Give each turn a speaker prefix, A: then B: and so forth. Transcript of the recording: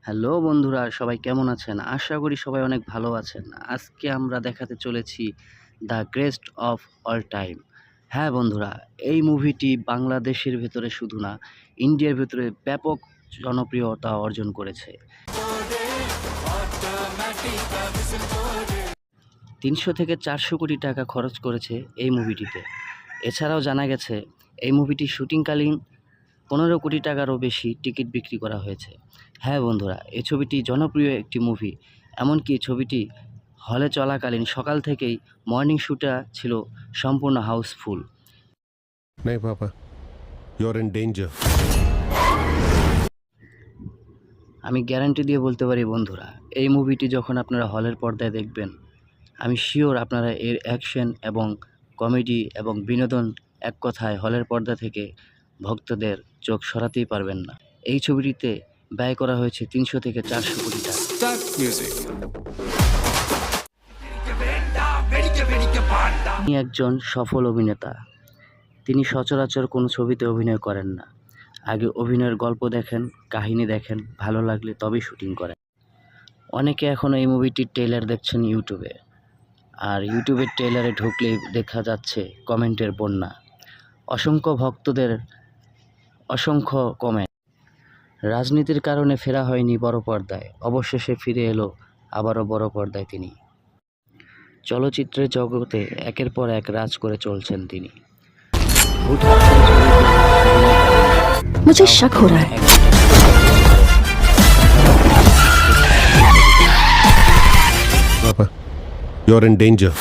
A: Hello বন্ধুরা, সবাই কেমন আছেন? আশা করি সবাই অনেক ভালো আছেন। আজকে আমরা দেখাতে চলেছি দ্য গ্রেস্ট অফ অল টাইম। হ্যাঁ বন্ধুরা, এই মুভিটি বাংলাদেশের ভেতরে শুধু না, ইন্ডিয়ার ভেতরে ব্যাপক জনপ্রিয়তা অর্জন করেছে। ৩০০ থেকে ৪০০ কোটি টাকা খরচ করেছে এই মুভিটিতে। এছাড়াও জানা গেছে এই মুভিটি শুটিংকালীন ১৫ কোটি টাকারও বেশি টিকিট বিক্রি করা হয়েছে। হ্যাঁ বন্ধুরা, এই ছবিটি জনপ্রিয় একটি মুভি। এমনকি ছবিটি হলে চলাকালীন সকাল থেকেই মর্নিং শ্যুটা ছিল সম্পূর্ণ হাউসফুল।
B: नहीं पापा, you're in danger.
A: আমি গ্যারান্টি দিয়ে বলতে পারি বন্ধুরা, এই মুভিটি যখন আপনারা হলের পর্দায় দেখবেন, আমি শিওর আপনারা এর অ্যাকশন এবং কমেডি এবং বিনোদন, এক কথায় হলের পর্দা থেকে ভক্তদের চোখ সরাতেই পারবেন না। এই ছবিটিতে ব্যয় করা হয়েছে ৩০০ থেকে ৪০০ কোটি টাকা। তিনি একজন সফল অভিনেতা। তিনি সচরাচর কোনো ছবিতে অভিনয় করেন না। আগে অভিনয়ের গল্প দেখেন, কাহিনী দেখেন, ভালো লাগলে তবেই শুটিং করেন। অনেকে এখনও এই মুভিটির ট্রেলার দেখছেন ইউটিউবে। আর ইউটিউবের ট্রেলারে ঢুকলেই দেখা যাচ্ছে কমেন্টের বন্যা। অসংখ্য ভক্তদের অসংখ্য কমেন্ট। রাজনীতির কারণে ফেরা হয়নি বড় পর্দায়, অবশেষে ফিরে এলো আবারও বড় পর্দায় তিনি। চলচ্চিত্রের জগতে একের পর এক রাজ করে চলছেন তিনি।
C: मुझे शक हो रहा है।
B: Papa, you're in danger.